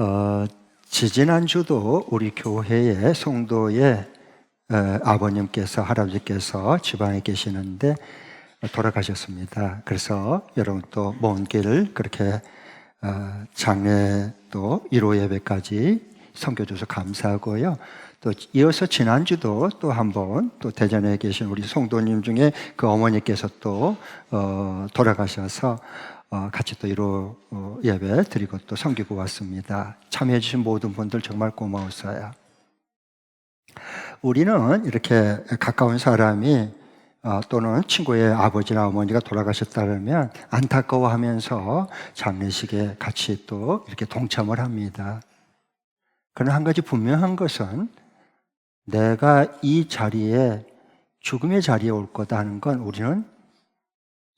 어, 지지난주도 우리 교회의 성도의 아버님께서, 할아버지께서 지방에 계시는데 돌아가셨습니다. 그래서 여러분 또 먼 길을 그렇게 장례 또 1호 예배까지 섬겨줘서 감사하고요. 또 이어서 지난주도 또 한번 또 대전에 계신 우리 성도님 중에 그 어머니께서 또 돌아가셔서 같이 또 1호 예배 드리고 또 섬기고 왔습니다. 참여해 주신 모든 분들 정말 고마웠어요. 우리는 이렇게 가까운 사람이 또는 친구의 아버지나 어머니가 돌아가셨다면 안타까워하면서 장례식에 같이 또 이렇게 동참을 합니다. 그러나 한 가지 분명한 것은 내가 이 자리에, 죽음의 자리에 올 거다 하는 건 우리는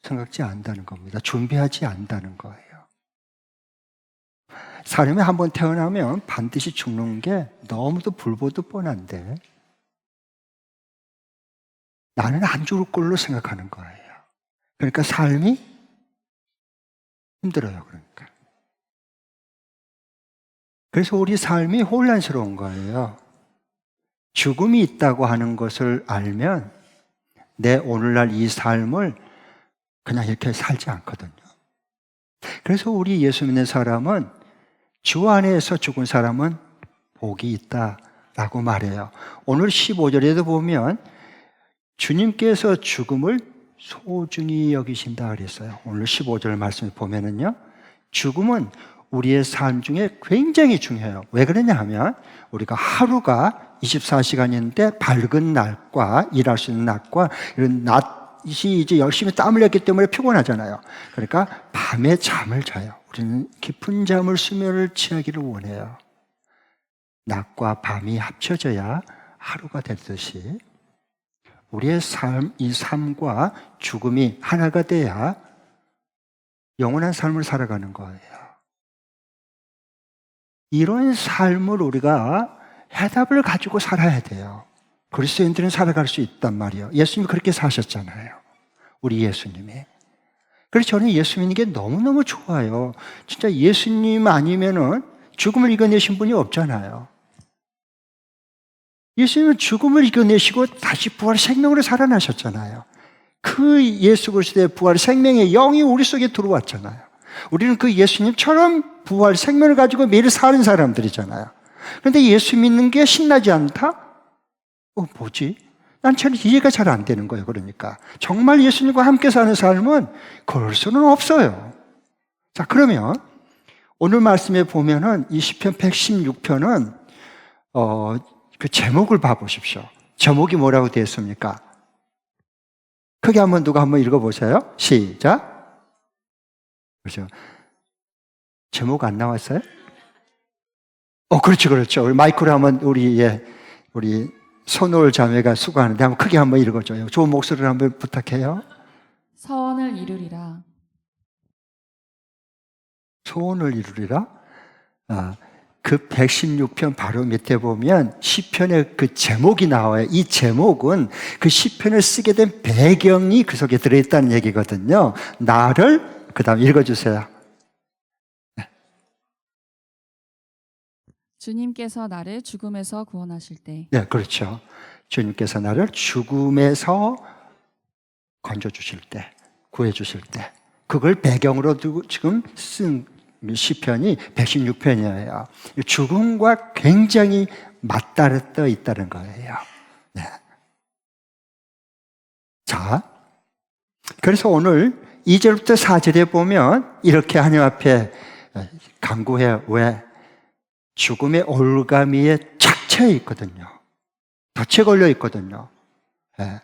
생각지 않는다는 겁니다. 준비하지 않는다는 거예요. 사람이 한번 태어나면 반드시 죽는 게 너무도 불보듯 뻔한데 나는 안 죽을 걸로 생각하는 거예요. 그러니까 삶이 힘들어요. 그래서 우리 삶이 혼란스러운 거예요. 죽음이 있다고 하는 것을 알면 내 오늘날 이 삶을 그냥 이렇게 살지 않거든요. 그래서 우리 예수 믿는 사람은 주 안에서 죽은 사람은 복이 있다라고 말해요. 오늘 15절에도 보면 주님께서 죽음을 소중히 여기신다 그랬어요. 오늘 15절 말씀을 보면은요, 죽음은 우리의 삶 중에 굉장히 중요해요. 왜 그러냐 하면 우리가 하루가 24시간인데 밝은 날과 일할 수 있는 낮과 이런 낮이 이제 열심히 땀을 흘렸기 때문에 피곤하잖아요. 그러니까 밤에 잠을 자요. 우리는 깊은 잠을, 수면을 취하기를 원해요. 낮과 밤이 합쳐져야 하루가 되듯이 우리의 삶, 이 삶과 죽음이 하나가 돼야 영원한 삶을 살아가는 거예요. 이런 삶을 우리가 해답을 가지고 살아야 돼요. 그리스도인들은 살아갈 수 있단 말이에요. 예수님이 그렇게 사셨잖아요. 우리 예수님이. 그래서 저는 예수 믿는 게 너무너무 좋아요. 진짜 예수님 아니면은 죽음을 이겨내신 분이 없잖아요. 예수님은 죽음을 이겨내시고 다시 부활 생명으로 살아나셨잖아요. 그 예수 그리스도의 부활 생명의 영이 우리 속에 들어왔잖아요. 우리는 그 예수님처럼 부활 생명을 가지고 매일 사는 사람들이잖아요. 그런데 예수 믿는 게 신나지 않다? 뭐지? 난 잘 이해가 잘 안 되는 거예요. 그러니까 정말 예수님과 함께 사는 삶은 그럴 수는 없어요. 자, 그러면 오늘 말씀에 보면은 이 시편 116편은 그 제목을 봐보십시오. 제목이 뭐라고 되어 있습니까? 크게 한번 누가 한번 읽어보세요. 시작. 그렇죠. 제목 안 나왔어요? 그렇죠. 우리 마이크로 한번 우리 손올 자매가 수고하는데 한번 크게 한번 읽어줘요. 좋은 목소리를 한번 부탁해요. 서원을 이루리라. 소원을 이루리라? 그 116편 바로 밑에 보면 시편의 그 제목이 나와요. 이 제목은 그 시편을 쓰게 된 배경이 그 속에 들어있다는 얘기거든요. 나를, 그 다음 읽어주세요. 주님께서 나를 죽음에서 구원하실 때. 네, 그렇죠. 주님께서 나를 죽음에서 건져주실 때, 구해주실 때, 그걸 배경으로 두고 지금 쓴 시편이 116편이에요. 죽음과 굉장히 맞닿아 있다는 거예요. 네. 자, 그래서 오늘 2절부터 4절에 보면 이렇게 하나님 앞에 간구해요. 왜? 죽음의 올가미에 착취해 있거든요. 덫에 걸려 있거든요. 네.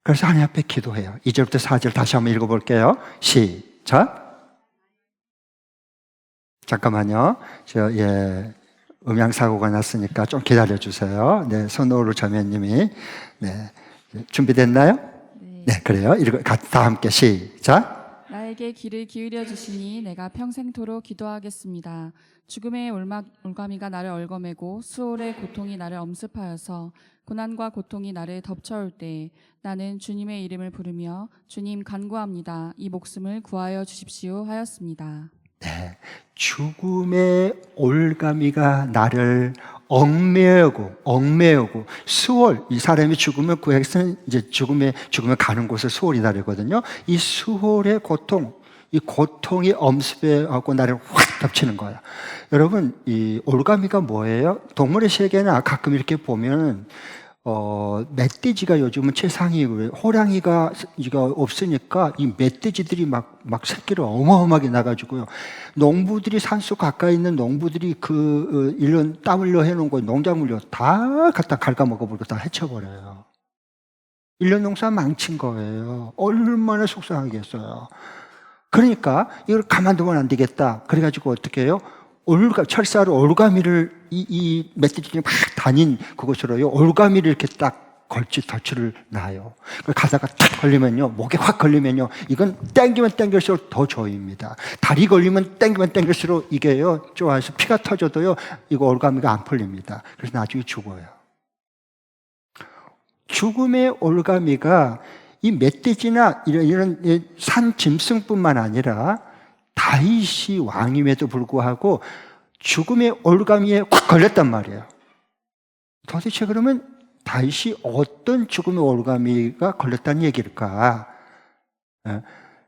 그래서 하나님 앞에 기도해요. 2절부터 4절 다시 한번 읽어볼게요. 시작. 잠깐만요. 음향사고가 났으니까 좀 기다려주세요. 네, 손오루 자매님이. 네. 준비됐나요? 네, 그래요. 다 함께 시작. 나에게 귀를 기울여 주시니 내가 평생토록 기도하겠습니다. 죽음의 올가미가 나를 얽어매고 수월의 고통이 나를 엄습하여서 고난과 고통이 나를 덮쳐올 때 나는 주님의 이름을 부르며 주님 간구합니다. 이 목숨을 구하여 주십시오 하였습니다. 네, 죽음의 올가미가 나를 얽매우고 수월, 이 사람이 죽으면 그 핵은 이제 죽음에 가는 곳을 수월이다 그러거든요. 이 수월의 고통, 이 고통이 엄습해하고 나를 확 덮치는 거야. 여러분, 이 올가미가 뭐예요? 동물의 세계나 가끔 이렇게 보면 멧돼지가 요즘은 최상위고요. 호랑이가 없으니까 이 멧돼지들이 막 새끼를 어마어마하게 나가지고요. 농부들이 산속 가까이 있는 농부들이 이런 땀 흘려 해놓은 거 농작물로 다 갖다 갉아먹어버리고 다 해쳐버려요. 일년 농사 망친 거예요. 얼마나 속상하겠어요. 그러니까 이걸 가만두면 안 되겠다. 그래가지고 어떻게 해요? 철사로 올가미를 이 멧돼지들이 막 다닌 그곳으로요. 올가미를 이렇게 딱 덫을 놔요. 가다가 탁 걸리면요. 목에 확 걸리면요. 이건 땡기면 땡길수록 더 조입니다. 다리 걸리면 땡기면 땡길수록 이게요. 좋아서 피가 터져도요. 이거 올가미가 안 풀립니다. 그래서 나중에 죽어요. 죽음의 올가미가 이 멧돼지나 이런 산 짐승뿐만 아니라 다윗이 왕임에도 불구하고 죽음의 올가미에 꽉 걸렸단 말이에요. 도대체 그러면 다윗이 어떤 죽음의 올가미가 걸렸다는 얘기일까?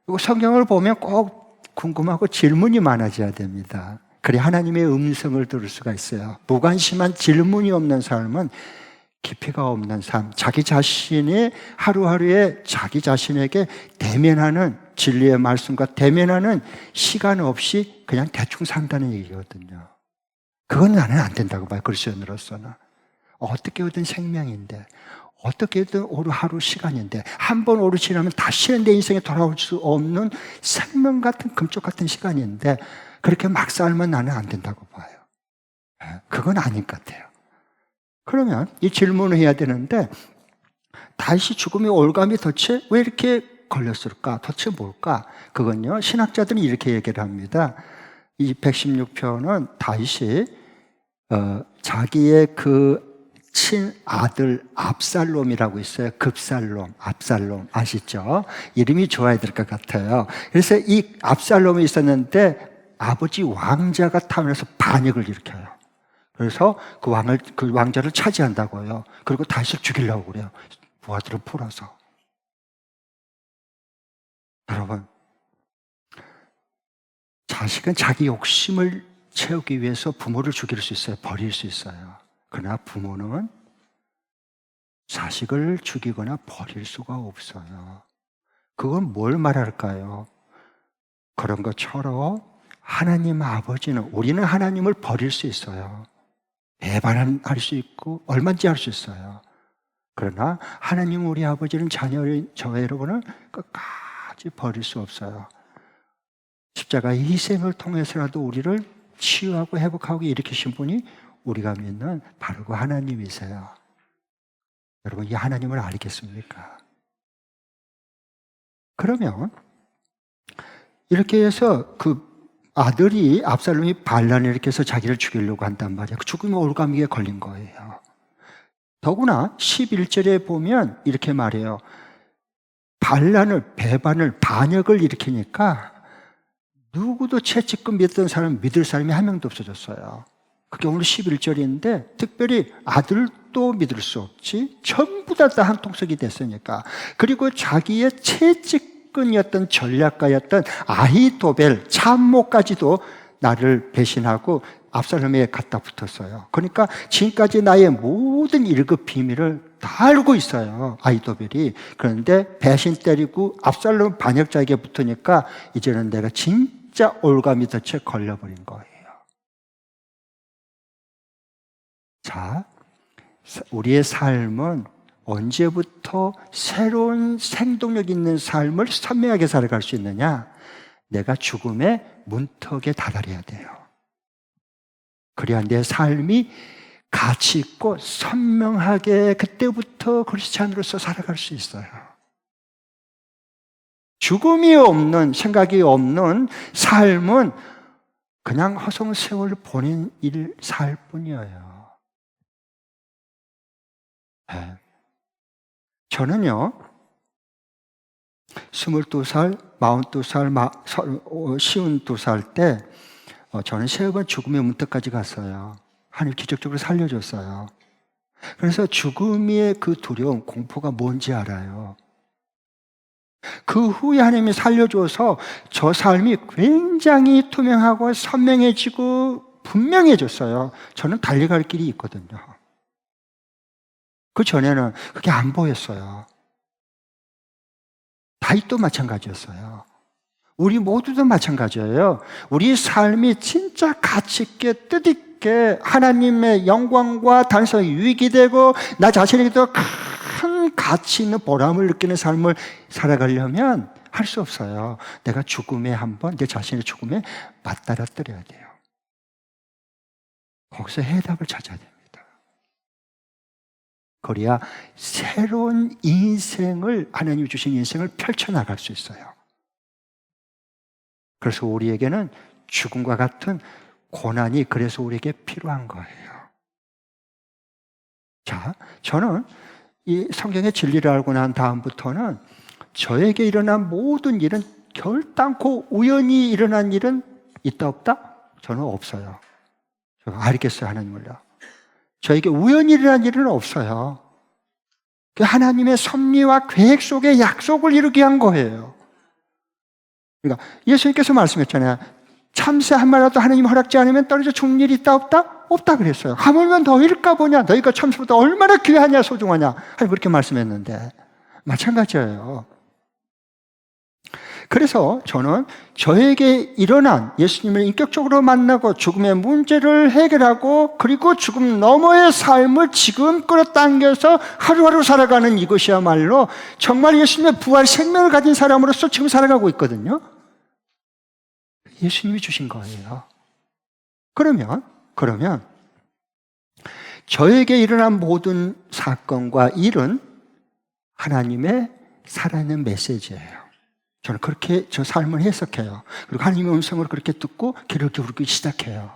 이거 성경을 보면 꼭 궁금하고 질문이 많아져야 됩니다. 그래 하나님의 음성을 들을 수가 있어요. 무관심한 질문이 없는 삶은 깊이가 없는 삶, 자기 자신이 하루하루에 자기 자신에게 대면하는 진리의 말씀과 대면하는 시간 없이 그냥 대충 산다는 얘기거든요. 그건 나는 안 된다고 봐요. 그리스도인으로서는. 어떻게든 생명인데, 어떻게든 하루 시간인데, 한 번 오류 지나면 다시는 내 인생에 돌아올 수 없는 생명 같은 금쪽 같은 시간인데 그렇게 막 살면 나는 안 된다고 봐요. 그건 아닌 것 같아요. 그러면 이 질문을 해야 되는데 다시 죽음의 올가미 덫에 왜 이렇게 걸렸을까? 덫이 뭘까? 그건요 신학자들이 이렇게 얘기를 합니다. 이 116편은 다윗이 자기의 그 친아들 압살롬이라고 있어요. 압살롬 아시죠? 이름이 좋아야 될 것 같아요. 그래서 이 압살롬이 있었는데 아버지 왕자가 타면서 반역을 일으켜요. 그래서 그 왕자를 차지한다고요. 그리고 다윗을 죽이려고 그래요. 부하들을 풀어서. 여러분, 자식은 자기 욕심을 채우기 위해서 부모를 죽일 수 있어요. 버릴 수 있어요. 그러나 부모는 자식을 죽이거나 버릴 수가 없어요. 그건 뭘 말할까요? 그런 것처럼 하나님 아버지는, 우리는 하나님을 버릴 수 있어요. 배반할 수 있고 얼마든지 할 수 있어요. 그러나 하나님 우리 아버지는 자녀인 저와 여러분을 끝까지 버릴 수 없어요. 십자가의 희생을 통해서라도 우리를 치유하고 회복하고 일으키신 분이 우리가 믿는 바로 그 하나님이세요. 여러분 이 하나님을 알겠습니까? 그러면 이렇게 해서 그 아들이 압살롬이 반란을 일으켜서 자기를 죽이려고 한단 말이에요. 그 죽음의 올가미에 걸린 거예요. 더구나 11절에 보면 이렇게 말해요. 반역을 일으키니까 누구도 채찍금 믿던 사람 믿을 사람이 한 명도 없어졌어요. 그게 오늘 11절인데 특별히 아들도 믿을 수 없지. 전부 다 한 통속이 됐으니까. 그리고 자기의 채찍근이었던 전략가였던 아히도벨 참모까지도 나를 배신하고 압살롬에 갖다 붙었어요. 그러니까 지금까지 나의 모든 일급 비밀을 다 알고 있어요. 아히도벨이. 그런데 배신 때리고 압살롬 반역자에게 붙으니까 이제는 내가 진짜 올가미 덫에 걸려버린 거예요. 자, 우리의 삶은 언제부터 새로운 생동력 있는 삶을 선명하게 살아갈 수 있느냐? 내가 죽음의 문턱에 다다려야 돼요. 그래야 내 삶이 가치 있고 선명하게 그때부터 크리스찬으로서 살아갈 수 있어요. 죽음이 없는, 생각이 없는 삶은 그냥 허송 세월 보낸 일 살 뿐이에요. 네. 저는요 22살, 42살, 52살 때 저는 3번 죽음의 문턱까지 갔어요. 하나님 기적적으로 살려줬어요. 그래서 죽음의 그 두려움, 공포가 뭔지 알아요. 그 후에 하나님이 살려줘서 저 삶이 굉장히 투명하고 선명해지고 분명해졌어요. 저는 달려갈 길이 있거든요. 그 전에는 그게 안 보였어요. 다윗도 마찬가지였어요. 우리 모두도 마찬가지예요. 우리 삶이 진짜 가치 있게 뜻있게 하나님의 영광과 단성이 유익이 되고 나 자신에게도 큰 가치 있는 보람을 느끼는 삶을 살아가려면 할 수 없어요. 내가 죽음에 한번 내 자신의 죽음에 맞따라뜨려야 돼요. 거기서 해답을 찾아야 됩니다. 그래야 새로운 인생을, 하나님이 주신 인생을 펼쳐나갈 수 있어요. 그래서 우리에게는 죽음과 같은 고난이 그래서 우리에게 필요한 거예요. 자, 저는 이 성경의 진리를 알고 난 다음부터는 저에게 일어난 모든 일은 결단코 우연히 일어난 일은 있다 없다? 저는 없어요. 제가 알겠어요, 하나님을요. 저에게 우연히 일어난 일은 없어요. 그 하나님의 섭리와 계획 속의 약속을 이루게 한 거예요. 그러니까 예수님께서 말씀했잖아요. 참새 한 마리라도 하나님 허락지 않으면 떨어져 죽는 일이 있다 없다? 없다 그랬어요. 하물며 너희일까 보냐? 너희가 참새보다 얼마나 귀하냐 소중하냐? 하나님 그렇게 말씀했는데 마찬가지예요. 그래서 저는 저에게 일어난 예수님을 인격적으로 만나고 죽음의 문제를 해결하고 그리고 죽음 너머의 삶을 지금 끌어당겨서 하루하루 살아가는 이것이야말로 정말 예수님의 부활 생명을 가진 사람으로서 지금 살아가고 있거든요. 예수님이 주신 거예요. 그러면 저에게 일어난 모든 사건과 일은 하나님의 살아있는 메시지예요. 저는 그렇게 저 삶을 해석해요. 그리고 하나님의 음성을 그렇게 듣고 귀를 기울이기 시작해요.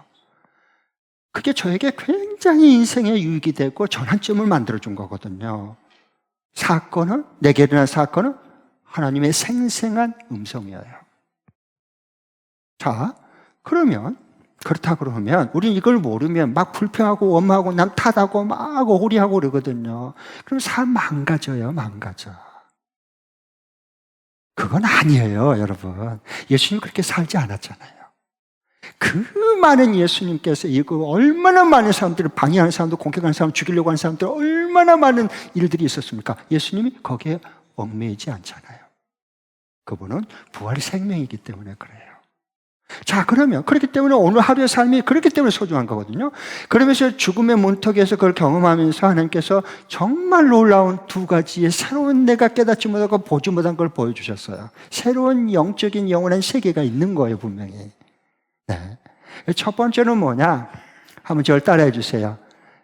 그게 저에게 굉장히 인생의 유익이 되고 전환점을 만들어준 거거든요. 사건은, 내게 일어난 사건은 하나님의 생생한 음성이에요. 자, 그렇다 그러면 우리는 이걸 모르면 막 불평하고 원망하고 남 탓하고 막 오리하고 그러거든요. 그럼 삶 망가져요. 그건 아니에요, 여러분. 예수님 그렇게 살지 않았잖아요. 그 많은 예수님께서 이거 얼마나 많은 사람들을 방해하는 사람도 공격하는 사람 죽이려고 하는 사람들 얼마나 많은 일들이 있었습니까? 예수님이 거기에 얽매이지 않잖아요. 그분은 부활의 생명이기 때문에 그래요. 자, 그러면 그렇기 때문에 오늘 하루의 삶이 그렇기 때문에 소중한 거거든요. 그러면서 죽음의 문턱에서 그걸 경험하면서 하나님께서 정말 놀라운 2가지의 새로운 내가 깨닫지 못하고 보지 못한 걸 보여주셨어요. 새로운 영적인 영원한 세계가 있는 거예요, 분명히. 네. 첫 번째는 뭐냐? 한번 저를 따라해 주세요.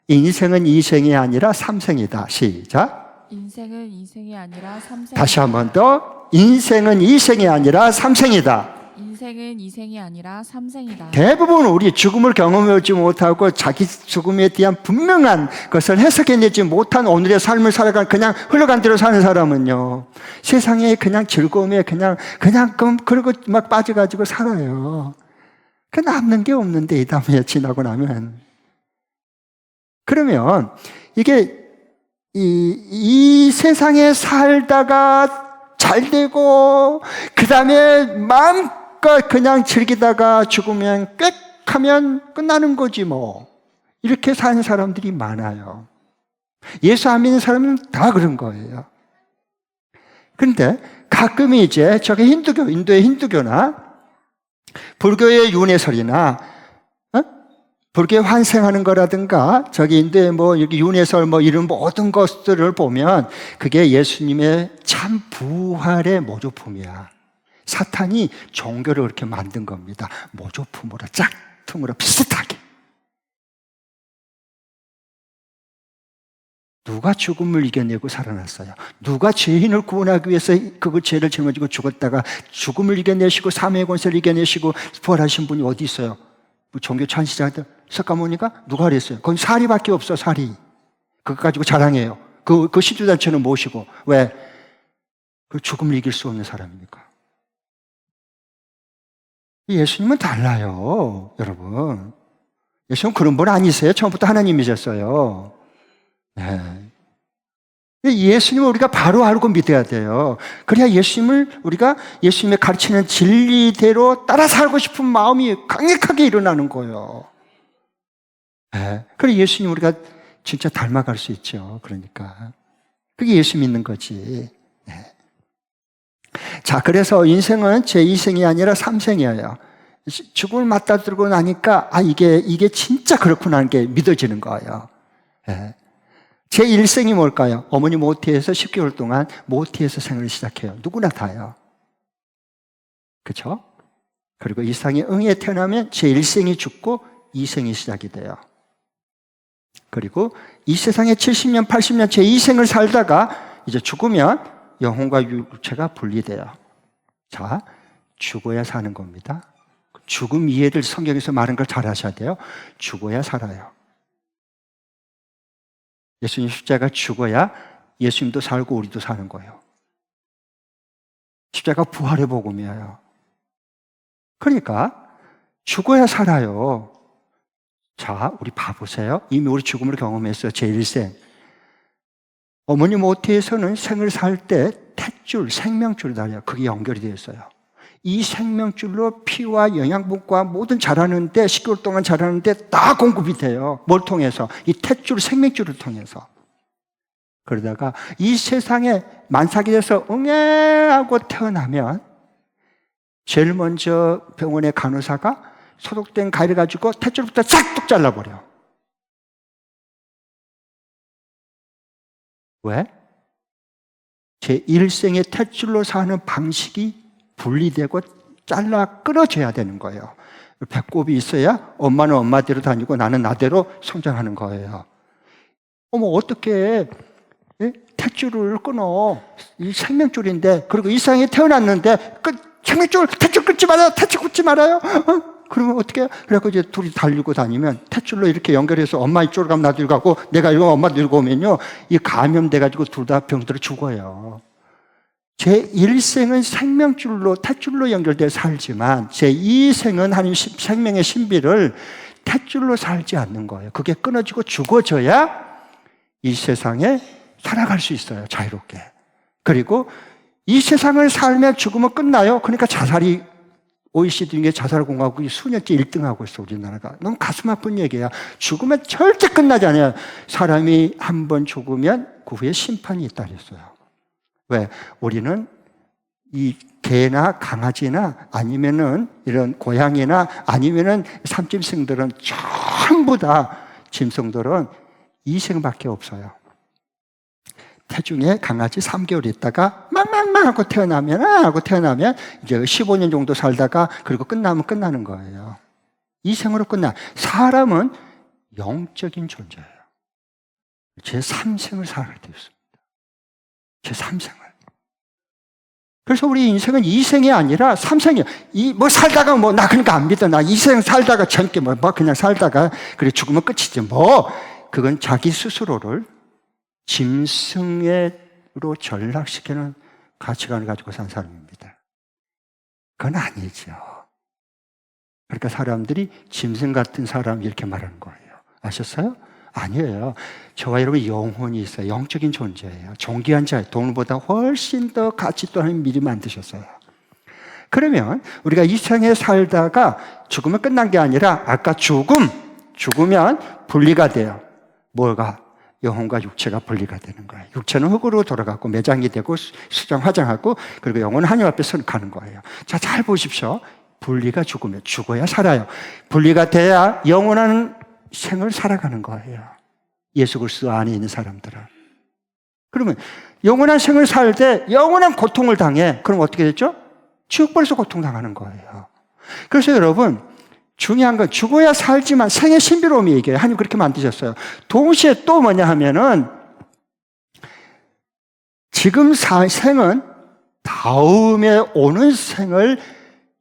인생은 2생이 아니라 3생이다. 시작. 인생은 2생이 아니라 3생. 다시 한 번 더. 인생은 2생이 아니라 3생이다. 인생은 2생이 아니라 3생이다. 대부분 우리 죽음을 경험하지 못하고 자기 죽음에 대한 분명한 것을 해석해내지 못한 오늘의 삶을 살아간 그냥 흘러간 대로 사는 사람은요, 세상에 그냥 즐거움에 그냥 그러고 막 빠져가지고 살아요. 그 남는 게 없는데 이 다음에 지나고 나면. 그러면 이게 이 세상에 살다가 잘 되고 그 다음에 마음껏 그냥 즐기다가 죽으면 꽥 하면 끝나는 거지 뭐. 이렇게 사는 사람들이 많아요. 예수 안 믿는 사람은 다 그런 거예요. 그런데 가끔 이제 저게 인도의 힌두교나 불교의 윤회설이나 불교에 환생하는 거라든가 저기 인도의 뭐 여기 윤회설 뭐 이런 모든 것들을 보면 그게 예수님의 참 부활의 모조품이야. 사탄이 종교를 그렇게 만든 겁니다. 모조품으로 짝퉁으로 비슷하게. 누가 죽음을 이겨내고 살아났어요? 누가 죄인을 구원하기 위해서 그 죄를 짊어지고 죽었다가 죽음을 이겨내시고 사명의 권세를 이겨내시고 부활하신 분이 어디 있어요? 뭐 종교 찬시자들 석가모니가 누가 그랬어요? 거기 사리밖에 없어. 사리. 그거 가지고 자랑해요. 그 시주단체는 무엇이고? 왜? 그 죽음을 이길 수 없는 사람이니까. 예수님은 달라요, 여러분. 예수님은 그런 분 아니세요. 처음부터 하나님이셨어요. 네. 예수님을 우리가 바로 알고 믿어야 돼요. 그래야 예수님을 우리가 예수님의 가르치는 진리대로 따라 살고 싶은 마음이 강력하게 일어나는 거예요. 네. 그래 예수님 우리가 진짜 닮아갈 수 있죠. 그러니까 그게 예수 믿는 거지. 네. 자, 그래서 인생은 제2생이 아니라 3생이에요. 죽음을 맞닥뜨리고 나니까 이게 진짜 그렇구나 하는 게 믿어지는 거예요. 네. 제1생이 뭘까요? 어머니 모태에서 10개월 동안 모태에서 생을 시작해요. 누구나 다요. 그렇죠? 그리고 이 세상에 응에 태어나면 제1생이 죽고 2생이 시작이 돼요. 그리고 이 세상에 70년, 80년 제2생을 살다가 이제 죽으면 영혼과 육체가 분리돼요. 자, 죽어야 사는 겁니다. 죽음 이해를 성경에서 말한 걸 잘 하셔야 돼요. 죽어야 살아요. 예수님 십자가 죽어야 예수님도 살고 우리도 사는 거예요. 십자가 부활의 복음이에요. 그러니까 죽어야 살아요. 자, 우리 봐보세요. 이미 우리 죽음을 경험했어요. 제1생. 어머니 모태에서는 생을 살 때 탯줄, 생명줄이 달려요. 그게 연결이 되어 있어요. 이 생명줄로 피와 영양분과 모든 자라는데 10개월 동안 자라는데 다 공급이 돼요. 뭘 통해서? 이 탯줄, 생명줄을 통해서. 그러다가 이 세상에 만삭이 돼서 응애하고 태어나면 제일 먼저 병원의 간호사가 소독된 가위를 가지고 탯줄부터 싹둑 잘라버려. 왜? 제1생의 탯줄로 사는 방식이 분리되고 잘라 끊어져야 되는 거예요. 배꼽이 있어야 엄마는 엄마대로 다니고 나는 나대로 성장하는 거예요. 어떻게 탯줄을 끊어? 이 생명줄인데, 그리고 이 세상에 태어났는데 탯줄 끊지 말아요. 탯줄 끊지 말아요. 그러면 어떻게 해요? 그래갖고 이제 둘이 달리고 다니면 탯줄로 이렇게 연결해서 엄마 이쪽으로 가면 나도 가고 내가 이거 엄마 들고 오면요, 이 감염돼가지고 둘 다 병들어 죽어요. 제1생은 생명줄로, 탯줄로 연결되어 살지만 제2생은 하나님 생명의 신비를 탯줄로 살지 않는 거예요. 그게 끊어지고 죽어져야 이 세상에 살아갈 수 있어요. 자유롭게. 그리고 이 세상을 살면 죽으면 끝나요. 그러니까 자살이 OECD 중에 자살공화국이 수년째 1등하고 있어, 우리나라가. 너무 가슴 아픈 얘기야. 죽으면 절대 끝나지 않아요. 사람이 한 번 죽으면 그 후에 심판이 있다 그랬어요. 왜? 우리는 이 개나 강아지나 아니면은 이런 고양이나 아니면은 삼짐승들은 전부 다 짐승들은 이생밖에 없어요. 태중에 강아지 3개월 있다가 망망망 하고 태어나면 이제 15년 정도 살다가 그리고 끝나면 끝나는 거예요. 이생으로 끝나. 사람은 영적인 존재예요. 제3생을 살아야 되겠습니다. 제3생을. 그래서 우리 인생은 2생이 아니라 3생이에요. 뭐 살다가 나 그러니까 안 믿어. 나 2생 살다가 젊게 그냥 살다가 그래 죽으면 끝이지. 그건 자기 스스로를 짐승으로 전락시키는 가치관을 가지고 산 사람입니다. 그건 아니죠. 그러니까 사람들이 짐승 같은 사람 이렇게 말하는 거예요. 아셨어요? 아니에요. 저와 여러분 영혼이 있어요. 영적인 존재예요. 존귀한 자예요. 돈보다 훨씬 더 가치 있는 하나님 미리 만드셨어요. 그러면 우리가 이 세상에 살다가 죽으면 끝난 게 아니라 아까 죽으면 분리가 돼요. 뭐가? 영혼과 육체가 분리가 되는 거예요. 육체는 흙으로 돌아가고 매장이 되고 수장 화장하고 그리고 영혼은 하나님 앞에 가는 거예요. 자, 잘 보십시오. 분리가 죽으면 죽어야 살아요. 분리가 돼야 영원한 생을 살아가는 거예요. 예수 그리스도 안에 있는 사람들은. 그러면 영원한 생을 살 때 영원한 고통을 당해. 그럼 어떻게 됐죠? 지옥벌에서 고통당하는 거예요. 그래서 여러분 중요한 건 죽어야 살지만 생의 신비로움이 얘기해요. 하나님 그렇게 만드셨어요. 동시에 또 뭐냐 하면은 지금 생은 다음에 오는 생을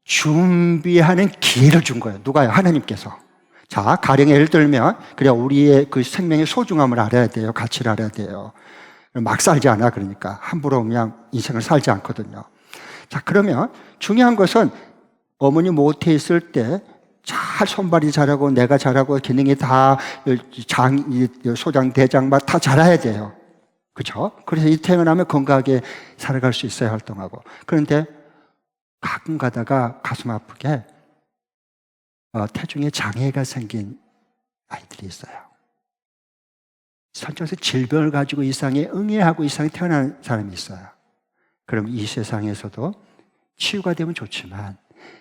준비하는 기회를 준 거예요. 누가요? 하나님께서. 자, 가령 예를 들면 그래야 우리의 그 생명의 소중함을 알아야 돼요. 가치를 알아야 돼요. 막 살지 않아. 그러니까 함부로 그냥 인생을 살지 않거든요. 자, 그러면 중요한 것은 어머니 모태에 있을 때 잘 손발이 자라고 내가 자라고 기능이 다 소장, 대장 다 자라야 돼요. 그렇죠? 그래서 이 태어나면 건강하게 살아갈 수 있어야 활동하고. 그런데 가끔 가다가 가슴 아프게 태중에 장애가 생긴 아이들이 있어요. 선천적 질병을 가지고 이상에 응애하고 이상에 태어난 사람이 있어요. 그럼 이 세상에서도 치유가 되면 좋지만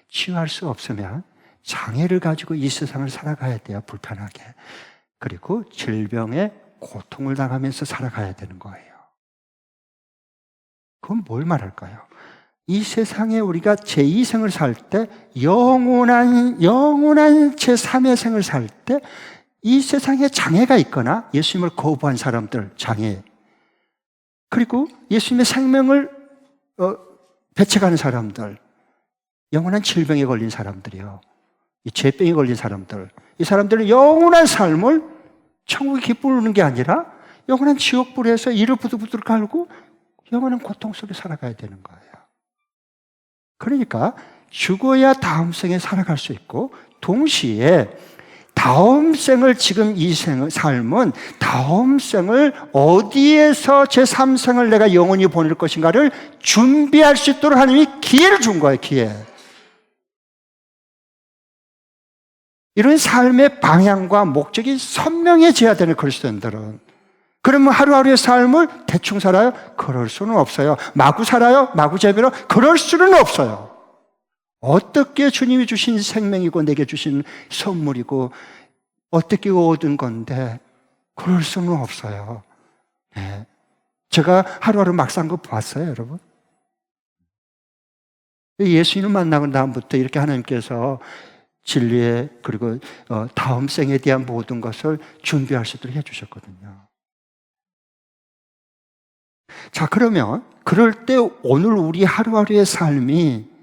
치유할 수 없으면 장애를 가지고 이 세상을 살아가야 돼요. 불편하게. 그리고 질병에 고통을 당하면서 살아가야 되는 거예요. 그건 뭘 말할까요? 이 세상에 우리가 제2생을 살 때 영원한 제3의 생을 살 때 이 세상에 장애가 있거나 예수님을 거부한 사람들 장애, 그리고 예수님의 생명을 배척하는 사람들, 영원한 질병에 걸린 사람들이요, 이 죄병에 걸린 사람들, 이 사람들은 영원한 삶을 천국의 기쁨을 누는 게 아니라 영원한 지옥불에서 이를 부들부들 갈고 영원한 고통 속에 살아가야 되는 거예요. 그러니까 죽어야 다음 생에 살아갈 수 있고, 동시에 다음 생을, 지금 이 삶은 다음 생을 어디에서 제3생을 내가 영원히 보낼 것인가를 준비할 수 있도록 하나님이 기회를 준 거예요. 기회. 이런 삶의 방향과 목적이 선명해져야 되는 그리스도인들은. 그러면 하루하루의 삶을 대충 살아요? 그럴 수는 없어요. 마구 살아요? 마구 재배로? 그럴 수는 없어요. 어떻게 주님이 주신 생명이고 내게 주신 선물이고 어떻게 얻은 건데 그럴 수는 없어요. 네. 제가 하루하루 막 산 거 봤어요, 여러분? 예수님을 만나고 다음부터 이렇게 하나님께서 진리에, 그리고 다음 생에 대한 모든 것을 준비할 수 있도록 해주셨거든요. 자, 그러면 그럴 때 오늘 우리 하루하루의 삶이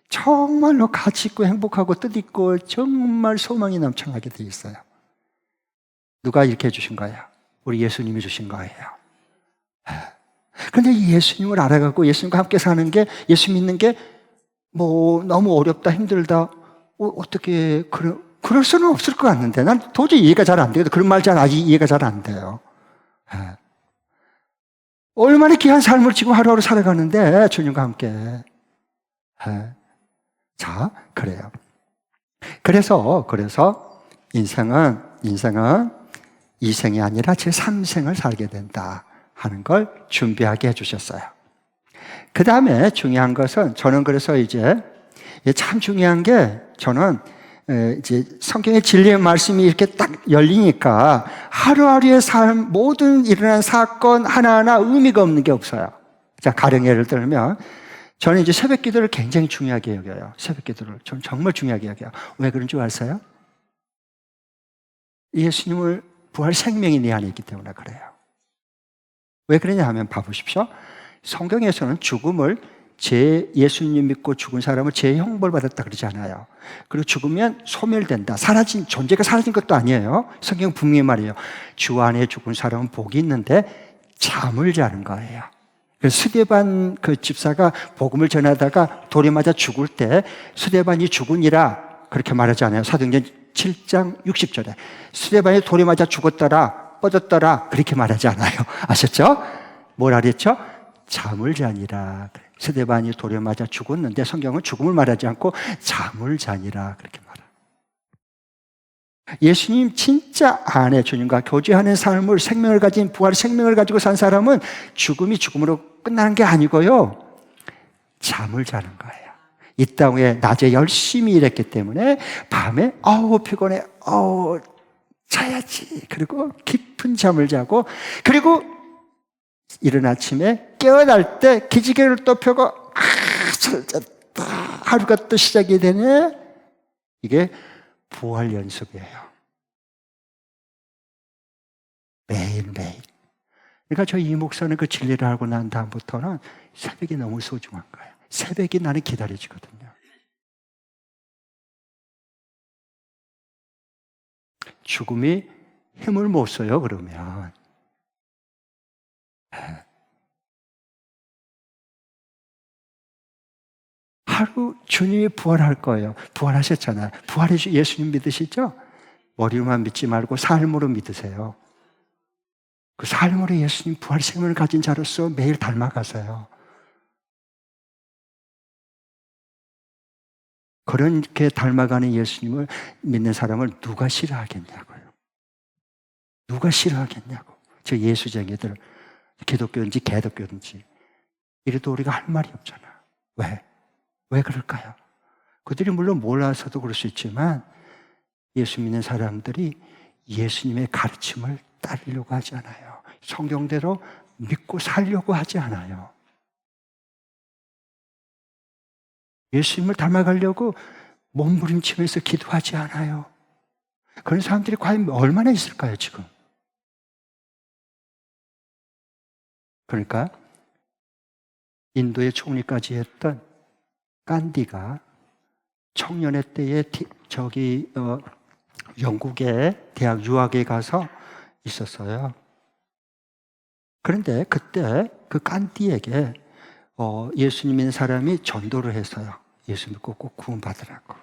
정말로 가치 있고 행복하고 뜻있고 정말 소망이 넘쳐나게 돼 있어요. 누가 이렇게 해주신 거예요? 우리 예수님이 주신 거예요. 그런데 이 예수님을 알아가고 예수님과 함께 사는 게, 예수 믿는 게 뭐 너무 어렵다, 힘들다, 어떻게 그럴 수는 없을 것 같는데, 난 도저히 이해가 잘 안 되거든. 그런 말 잘 아직 이해가 잘 안 돼요. 얼마나 귀한 삶을 지금 하루하루 살아가는데 주님과 함께. 자, 그래요. 그래서 인생은 이 생이 아니라 제3생을 살게 된다 하는 걸 준비하게 해주셨어요. 그 다음에 중요한 것은, 저는 그래서 이제 참 중요한 게, 저는 이제 성경의 진리의 말씀이 이렇게 딱 열리니까 하루하루의 삶, 모든 일어난 사건 하나하나 의미가 없는 게 없어요. 자, 가령 예를 들면 저는 이제 새벽 기도를 굉장히 중요하게 여겨요. 새벽 기도를 저는 정말 중요하게 여겨요. 왜 그런 줄 아세요? 예수님을 부활 생명이 내 안에 있기 때문에 그래요. 왜 그러냐 하면 봐보십시오. 성경에서는 죽음을, 예수님 믿고 죽은 사람을 재형벌 받았다 그러지 않아요. 그리고 죽으면 소멸된다, 존재가 사라진 것도 아니에요. 성경 분명히 말해요. 주 안에 죽은 사람은 복이 있는데 잠을 자는 거예요. 스데반 그 집사가 복음을 전하다가 돌에 맞아 죽을 때 스데반이 죽으니라 그렇게 말하지 않아요. 사도행전 7장 60절에 스데반이 돌에 맞아 죽었더라, 뻗었더라 그렇게 말하지 않아요. 아셨죠? 뭐라 그랬죠? 잠을 자니라. 스데반이 돌에 맞아 죽었는데 성경은 죽음을 말하지 않고 잠을 자니라 그렇게 말해요. 예수님 진짜 안에 주님과 교제하는 삶을, 생명을 가진, 부활의 생명을 가지고 산 사람은 죽음이 죽음으로 끝나는 게 아니고요, 잠을 자는 거예요. 이 땅에 낮에 열심히 일했기 때문에 밤에 피곤해, 자야지. 그리고 깊은 잠을 자고, 그리고 이른 아침에 깨어날 때 기지개를 또 펴고 잘 잤다, 하루가 또 시작이 되네. 이게 부활 연습이에요. 매일매일. 그러니까 저희 이 목사는 그 진리를 알고 난 다음부터는 새벽이 너무 소중한 거예요. 새벽이 나는 기다려지거든요. 죽음이 힘을 못 써요, 그러면. 하루 주님이 부활할 거예요. 부활하셨잖아요. 예수님 믿으시죠? 머리로만 믿지 말고 삶으로 믿으세요. 그 삶으로 예수님 부활 생명을 가진 자로서 매일 닮아가세요. 그렇게 닮아가는 예수님을 믿는 사람을 누가 싫어하겠냐고요. 누가 싫어하겠냐고. 저 예수쟁이들, 기독교인지 개독교인지 이래도 우리가 할 말이 없잖아. 왜? 왜 그럴까요? 그들이 물론 몰라서도 그럴 수 있지만 예수 믿는 사람들이 예수님의 가르침을 따르려고 하지 않아요. 성경대로 믿고 살려고 하지 않아요. 예수님을 닮아가려고 몸부림치면서 기도하지 않아요. 그런 사람들이 과연 얼마나 있을까요, 지금? 그러니까 인도의 총리까지 했던 간디가 청년의 때에 영국의 대학 유학에 가서 있었어요. 그런데 그때 그 간디에게 예수님 믿는 사람이 전도를 했어요. 예수 믿고 꼭 구원받으라고.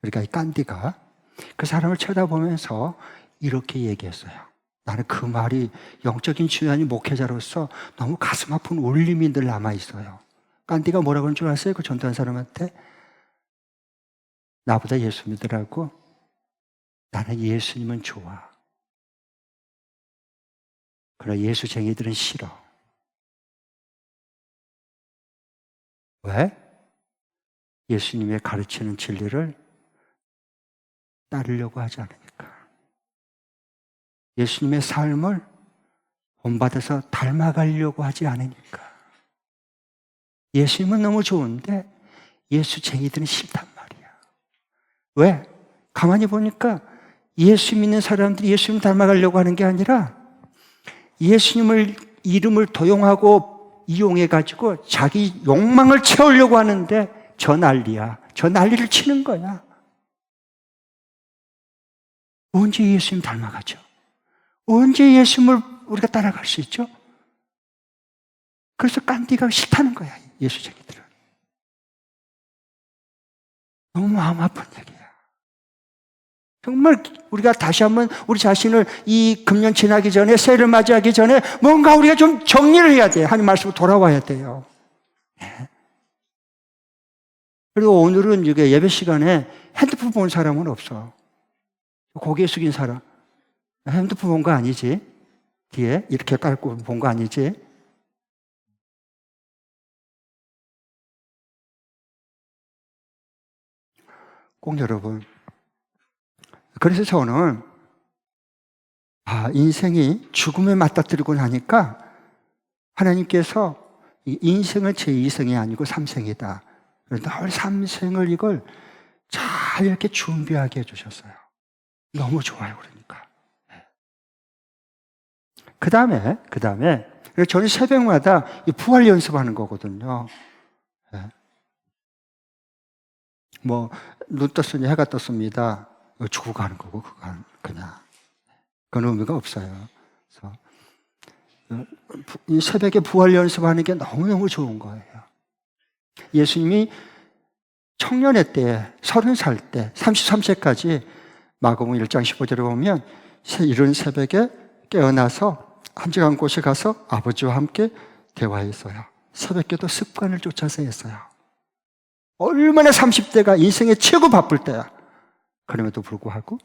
그러니까 이 간디가 그 사람을 쳐다보면서 이렇게 얘기했어요. 나는 그 말이 영적인 중요한 목회자로서 너무 가슴 아픈 울림이 늘 남아있어요. 간디가 뭐라고 하는 줄 아세요? 그 전도한 사람한테 나보다 예수 믿으라고. 나는 예수님은 좋아. 그러나 예수쟁이들은 싫어. 왜? 예수님의 가르치는 진리를 따르려고 하지 않으니까. 예수님의 삶을 본받아서 닮아가려고 하지 않으니까. 예수님은 너무 좋은데 예수쟁이들은 싫단 말이야. 왜? 가만히 보니까 예수 믿는 사람들이 예수님 닮아가려고 하는 게 아니라 예수님을 이름을 도용하고 이용해가지고 자기 욕망을 채우려고 하는데 저 난리야. 저 난리를 치는 거야. 언제 예수님 닮아가죠? 언제 예수님을 우리가 따라갈 수 있죠? 그래서 깐디가 싫다는 거야, 예수쟁이들은. 너무 마음 아픈 얘기야. 정말 우리가 다시 한번 우리 자신을 이 금년 지나기 전에, 새해를 맞이하기 전에 뭔가 우리가 좀 정리를 해야 돼요. 하나님 말씀으로 돌아와야 돼요. 네. 그리고 오늘은 이게 예배 시간에 핸드폰 본 사람은 없어. 고개 숙인 사람. 핸드폰 본 거 아니지? 뒤에 이렇게 깔고 본 거 아니지? 꼭 여러분. 그래서 저는 인생이 죽음에 맞닥뜨리고 나니까 하나님께서 인생은 제2생이 아니고 3생이다. 늘 3생을 이걸 잘 이렇게 준비하게 해주셨어요. 너무 좋아요, 그러니까. 그 다음에 저는 새벽마다 부활 연습하는 거거든요. 뭐, 눈 떴으니 해가 떴습니다. 죽고 가는 거고, 그냥. 그건 의미가 없어요. 그래서 이 새벽에 부활 연습하는 게 너무너무 좋은 거예요. 예수님이 청년의 때에 30살 때 33세까지 마가복음 1장 15절에 보면 이른 새벽에 깨어나서 한적한 곳에 가서 아버지와 함께 대화했어요. 새벽기도 습관을 쫓아서 했어요. 얼마나 30대가 인생의 최고 바쁠 때야. 그럼에도 불구하고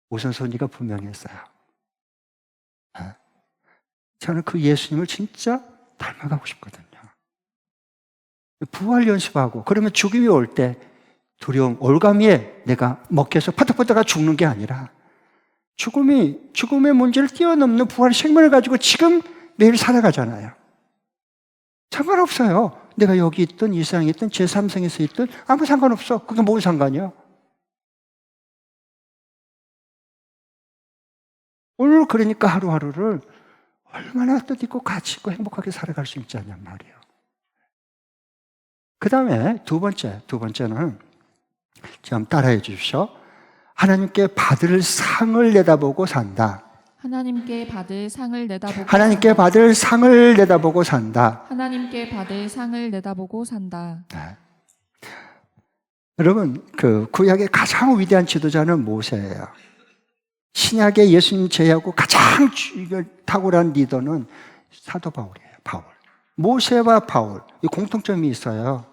우선순위가 분명했어요. 저는 그 예수님을 진짜 닮아가고 싶거든요. 부활 연습하고 그러면 죽음이 올 때 두려움, 올가미에 내가 먹혀서 퍼덕퍼덕 죽는 게 아니라 죽음의 문제를 뛰어넘는 부활의 생명을 가지고 지금 매일 살아가잖아요. 상관없어요. 내가 여기 있든 이 세상에 있든 제3생에서 있든 아무 상관없어. 그게 뭔 상관이야? 오늘 그러니까 하루하루를 얼마나 뜻있고 가치 있고 행복하게 살아갈 수 있지 않냔 말이에요. 그 다음에 두 번째는 좀 따라해 주십시오. 하나님께 받을 상을 내다보고 산다. 하나님께 받을 상을 내다보고 하나님께 산다. 받을 상을 내다보고 산다. 하나님께 받을 상을 내다보고 산다. 네. 여러분, 그 구약의 가장 위대한 지도자는 모세예요. 신약의 예수님 제외하고 가장 탁월한 리더는 사도 바울이에요. 바울. 모세와 바울, 이 공통점이 있어요.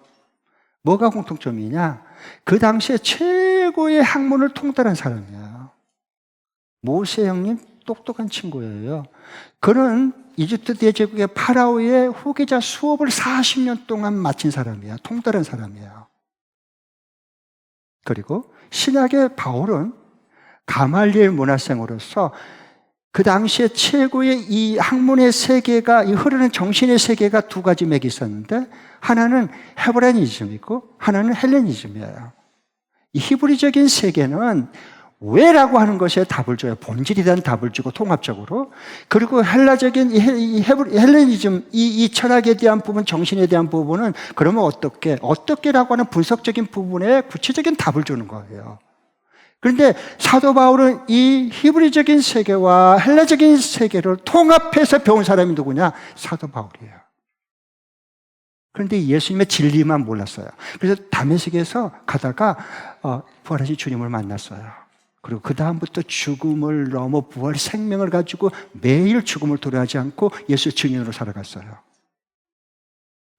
뭐가 공통점이냐? 그 당시에 최고의 학문을 통달한 사람이에요. 모세 형님 똑똑한 친구예요. 그는 이집트 대제국의 파라오의 후계자 수업을 40년 동안 마친 사람이에요. 통달한 사람이에요. 그리고 신약의 바울은 가말리엘 문화생으로서 그 당시에 최고의 이 학문의 세계가, 이 흐르는 정신의 세계가 두 가지 맥이 있었는데, 하나는 헤브라이즘이고 하나는 헬레니즘이에요. 이 히브리적인 세계는 왜라고 하는 것에 답을 줘요. 본질에 대한 답을 주고 통합적으로. 그리고 헬라적인 이 헬레니즘, 이 철학에 대한 부분, 정신에 대한 부분은 그러면 어떻게라고 하는 분석적인 부분에 구체적인 답을 주는 거예요. 그런데 사도 바울은 이 히브리적인 세계와 헬라적인 세계를 통합해서 배운 사람이 누구냐? 사도 바울이에요. 그런데 예수님의 진리만 몰랐어요. 그래서 다메섹에서 가다가 부활하신 주님을 만났어요. 그리고 그 다음부터 죽음을 넘어 부활 생명을 가지고 매일 죽음을 두려워하지 않고 예수의 증인으로 살아갔어요.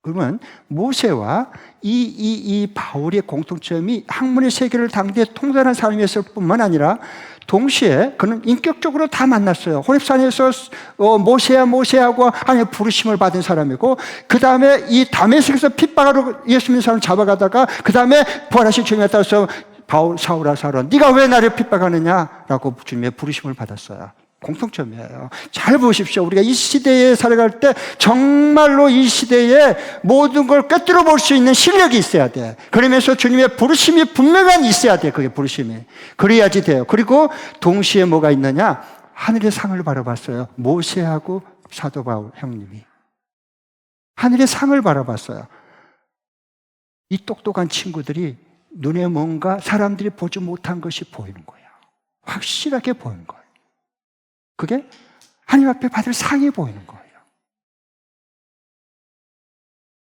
그러면 모세와 이 바울의 공통점이 학문의 세계를 당대에 통달한 사람이었을 뿐만 아니라 동시에 그는 인격적으로 다 만났어요. 호렙산에서 모세하고 하나님의 부르심을 받은 사람이고, 그 다음에 이 다메섹에서 핍박하러 예수 믿는 사람을 잡아가다가 그 다음에 부활하신 주님에 따라서 사울아 네가 왜 나를 핍박하느냐라고 주님의 부르심을 받았어요. 공통점이에요. 잘 보십시오. 우리가 이 시대에 살아갈 때 정말로 이 시대에 모든 걸 꿰뚫어 볼 수 있는 실력이 있어야 돼. 그러면서 주님의 부르심이 분명한 있어야 돼. 그게 부르심이. 그래야지 돼요. 그리고 동시에 뭐가 있느냐? 하늘의 상을 바라봤어요. 모세하고 사도 바울 형님이 하늘의 상을 바라봤어요. 이 똑똑한 친구들이 눈에 뭔가 사람들이 보지 못한 것이 보이는 거예요. 확실하게 보이는 거예요. 그게 하나님 앞에 받을 상이 보이는 거예요.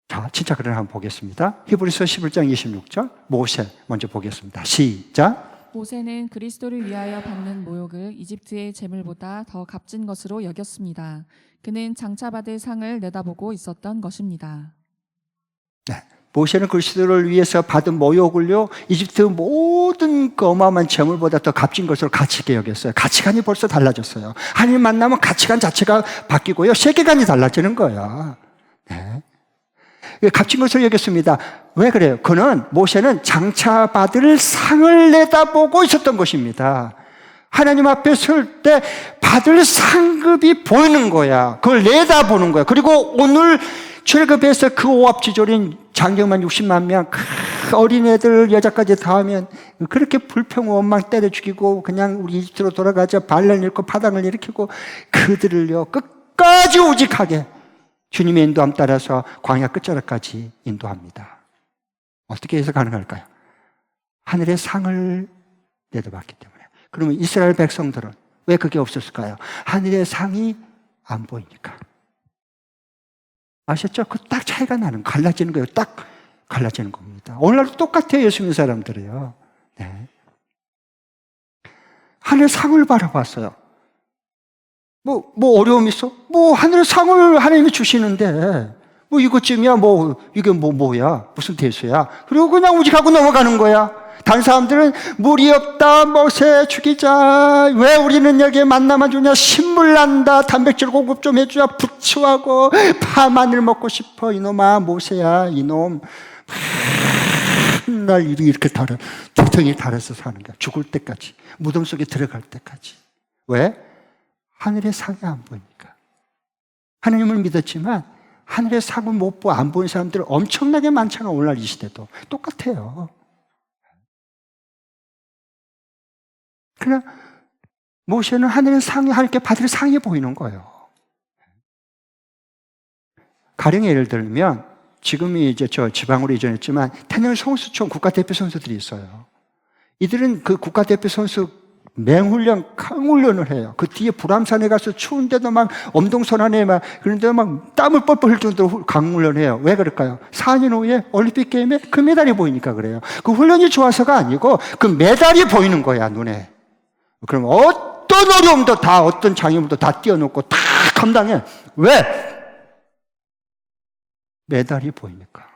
자, 진짜 그걸 한번 보겠습니다. 히브리서 11장 26절 모세 먼저 보겠습니다. 시작. 모세는 그리스도를 위하여 받는 모욕을 이집트의 재물보다 더 값진 것으로 여겼습니다. 그는 장차 받을 상을 내다보고 있었던 것입니다. 네. 모세는 그리스도를 위해서 받은 모욕을요, 이집트 모든 그 어마어마한 재물보다 더 값진 것으로 가치게 여겼어요. 가치관이 벌써 달라졌어요. 하나님 만나면 가치관 자체가 바뀌고요, 세계관이 달라지는 거예요. 네. 값진 것으로 여겼습니다. 왜 그래요? 모세는 장차 받을 상을 내다보고 있었던 것입니다. 하나님 앞에 설 때 받을 상급이 보이는 거야. 그걸 내다보는 거야. 그리고 오늘 출애굽에서 그 오합지졸인 장정만 60만 명, 어린애들 여자까지 다 하면 그렇게 불평 원망 때려 죽이고 그냥 우리 이집트로 돌아가자 반란을 일으키고 파당을 일으키고 그들을요 끝까지 오직하게 주님의 인도함 따라서 광야 끝자락까지 인도합니다. 어떻게 해서 가능할까요? 하늘의 상을 내다봤기 때문에. 그러면 이스라엘 백성들은 왜 그게 없었을까요? 하늘의 상이 안 보이니까. 아셨죠? 그 딱 차이가 나는, 갈라지는 거예요. 딱 갈라지는 겁니다. 오늘날도 똑같아요. 예수 믿는 사람들이요. 네. 하늘 상을 바라봤어요. 뭐 어려움이 있어? 하늘 상을 하나님이 주시는데, 이것쯤이야, 이게 뭐야? 무슨 대수야? 그리고 그냥 우직하고 넘어가는 거야. 다른 사람들은 물이 없다, 모세 죽이자, 왜 우리는 여기에 만나만 주냐, 신물 난다, 단백질 공급 좀 해주자, 부추하고 파마늘 먹고 싶어, 이놈아, 모세야, 이놈. 맨날 이렇게 두덩이 달아서 사는 거야. 죽을 때까지, 무덤 속에 들어갈 때까지. 왜? 하늘의 상이 안 보이니까. 하나님을 믿었지만 하늘의 상을 못 보고 안 보는 사람들 엄청나게 많잖아. 오늘날 이 시대도 똑같아요. 그러나 모세는 하늘의 상이, 하나님께 받을 상이 보이는 거예요. 가령 예를 들면 지금이 이제 저 지방으로 이전했지만 태릉 선수촌 국가대표 선수들이 있어요. 이들은 그 국가대표 선수 맹훈련, 강훈련을 해요. 그 뒤에 불암산에 가서 추운데도 막 엄동선 안에 막 그런데 막 땀을 뻘뻘 흘릴 정도로 강훈련해요. 왜 그럴까요? 4년 후에 올림픽 게임에 금메달이 보이니까 그래요. 그 훈련이 좋아서가 아니고 그 메달이 보이는 거야, 눈에. 그럼 어떤 어려움도 다, 어떤 장애물도 다 뛰어넘고 다 감당해. 왜? 메달이 보이니까.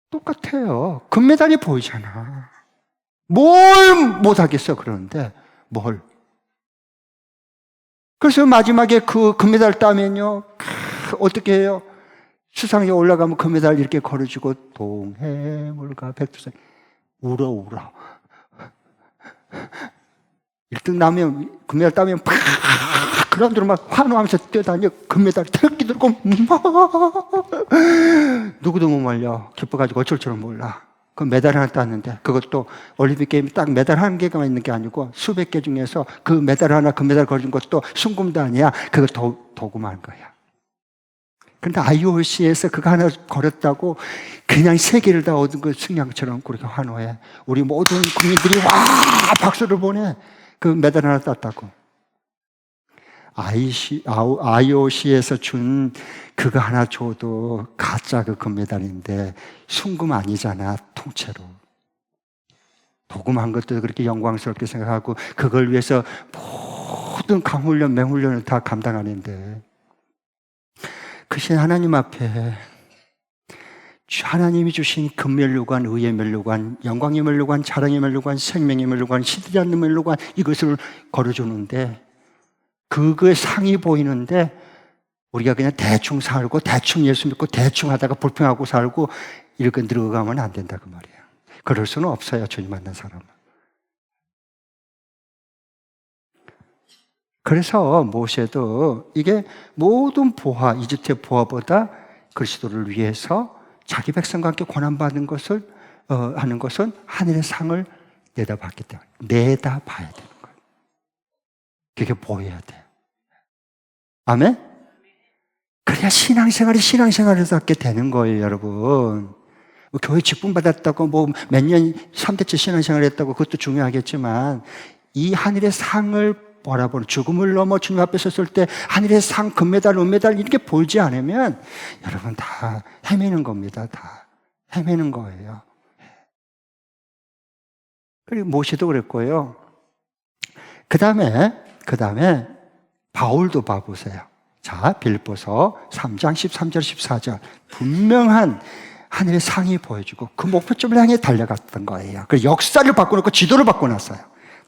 똑같아요. 금메달이 보이잖아. 뭘 못하겠어, 그러는데, 뭘. 그래서 마지막에 그 금메달 따면요, 어떻게 해요? 수상에 올라가면 금메달 이렇게 걸어주고, 동해물과 백두산, 울어. 1등 나면, 금메달 따면, 그런대로 막 환호하면서 뛰어다녀. 금메달 태극기 들고, 누구도 못 말려. 기뻐가지고 어쩔 줄은 몰라. 그 메달 하나 땄는데, 그것도 올림픽 게임이 딱 메달 한 개가 있는 게 아니고 수백 개 중에서 그 메달 하나, 그 메달 걸린 것도 순금도 아니야. 그거 도구만 거야. 근데 IOC에서 그거 하나 걸었다고 그냥 세계를 다 얻은 그 승량처럼 그렇게 환호해. 우리 모든 국민들이 와! 박수를 보내. 그 메달 하나 땄다고. IOC에서 준 그거 하나 줘도 가짜 그 금메달인데 순금 아니잖아, 통째로. 도금한 것도 그렇게 영광스럽게 생각하고 그걸 위해서 모든 강훈련, 맹훈련을 다 감당하는데 그신 하나님 앞에 하나님이 주신 금면류관, 의의 면류관, 영광의 면류관, 자랑의 면류관, 생명의 면류관, 시들지 않는 면류관 이것을 걸어주는데 그거의 상이 보이는데 우리가 그냥 대충 살고 대충 예수 믿고 대충 하다가 불평하고 살고 이렇게 늙어가면 안 된다 그 말이에요. 그럴 수는 없어요, 주님 만난 사람은. 그래서 모세도 이게 모든 보화, 이집트의 보화보다 그리스도를 위해서 자기 백성과 함께 고난받는 것을 하는 것은 하늘의 상을 내다봤기 때문에 내다봐야 되는 거예요. 그게 보여야 돼요. 아멘? 그래야 신앙생활에서 되는 거예요, 여러분. 교회 직분 받았다고 뭐 몇 년 3대째 신앙생활 했다고 그것도 중요하겠지만 이 하늘의 상을 바라보는 죽음을 넘어 주님 앞에 섰을 때 하늘의 상, 금메달, 은메달 이렇게 보이지 않으면 여러분 다 헤매는 겁니다. 다 헤매는 거예요. 그리고 모세도 그랬고요. 그 다음에 바울도 봐보세요. 자, 빌립보서 3장 13절 14절 분명한 하늘의 상이 보여주고 그 목표점을 향해 달려갔던 거예요. 그 역사를 바꿔놓고 지도를 바꿔놨어요.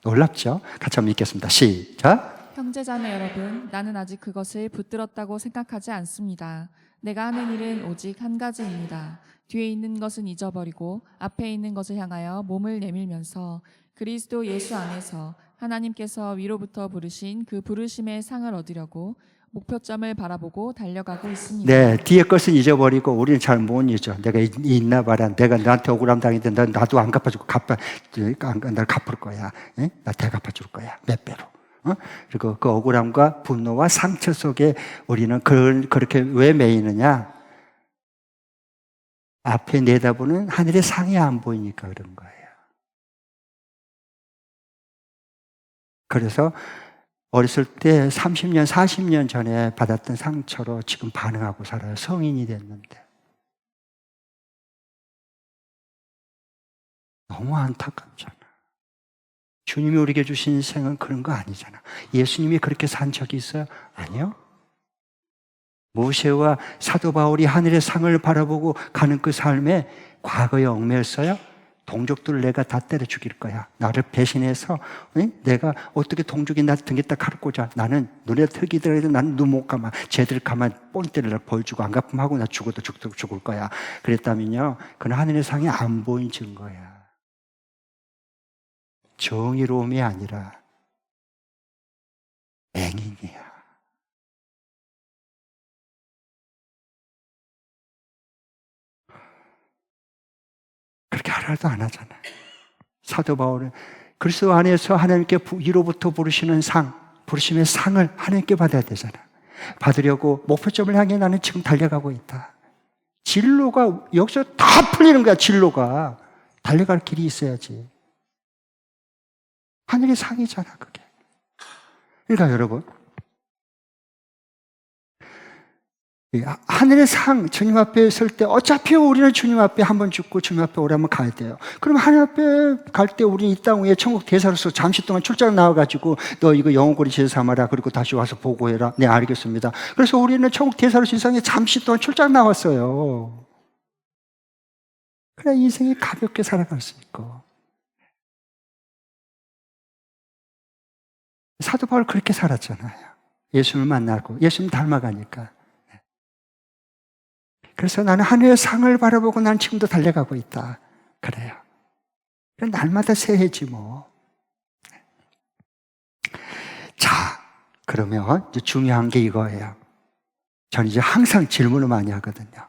놀랍죠? 같이 한번 읽겠습니다. 시작. 형제자매 여러분, 나는 아직 그것을 붙들었다고 생각하지 않습니다. 내가 하는 일은 오직 한 가지입니다. 뒤에 있는 것은 잊어버리고 앞에 있는 것을 향하여 몸을 내밀면서 그리스도 예수 안에서 하나님께서 위로부터 부르신 그 부르심의 상을 얻으려고 목표점을 바라보고 달려가고 있습니다. 네, 뒤에 것은 잊어버리고 우리는 잘 못 잊어. 내가 있나 봐라. 내가 너한테 억울함 당했는데 나도 안 갚아주고 날 갚을 거야. 에? 나 대갚아줄 거야. 몇 배로. 그리고 그 억울함과 분노와 상처 속에 우리는 그렇게 왜 매이느냐? 앞에 내다보는 하늘의 상이 안 보이니까 그런 거예요. 그래서 어렸을 때 30년, 40년 전에 받았던 상처로 지금 반응하고 살아요. 성인이 됐는데. 너무 안타깝잖아. 주님이 우리에게 주신 인생은 그런 거 아니잖아. 예수님이 그렇게 산 적이 있어요? 아니요. 모세와 사도 바울이 하늘의 상을 바라보고 가는 그 삶에 과거에 얽매였어요? 동족들을 내가 다 때려 죽일 거야. 나를 배신해서 내가 어떻게 동족이 나 등에다 칼을 꽂아. 나는 눈에 턱이더라도 나는 눈 못 감아. 쟤들 가만 뻔때를 보여주고 안 갚음하고 나 죽어도 죽을 거야. 그랬다면요. 그는 하늘의 상이 안 보인 증거야. 정의로움이 아니라 맹인이야. 그렇게 하라도 안 하잖아. 사도 바울은 그리스도 안에서 하나님께 위로부터 부르시는 상, 부르심의 상을 하나님께 받아야 되잖아. 받으려고 목표점을 향해 나는 지금 달려가고 있다. 진로가 여기서 다 풀리는 거야. 진로가 달려갈 길이 있어야지. 하늘의 상이잖아, 그게. 그러니까 여러분, 하늘의 상, 주님 앞에 설 때 어차피 우리는 주님 앞에 한번 죽고 주님 앞에 오래 한번 가야 돼요. 그럼 하늘 앞에 갈 때 우리는 이 땅 위에 천국 대사로서 잠시 동안 출장 나와가지고 너 이거 영혼고리 제사 삼아라. 그리고 다시 와서 보고해라. 네, 알겠습니다. 그래서 우리는 천국 대사로서 세상에 잠시 동안 출장 나왔어요. 그래 인생이 가볍게 살아갈 수 있고. 사도 바울 그렇게 살았잖아요. 예수님을 만나고 예수님 닮아가니까. 그래서 나는 하늘의 상을 바라보고 난 지금도 달려가고 있다. 그래요. 날마다 새해지 뭐. 자, 그러면 이제 중요한 게 이거예요. 저는 이제 항상 질문을 많이 하거든요.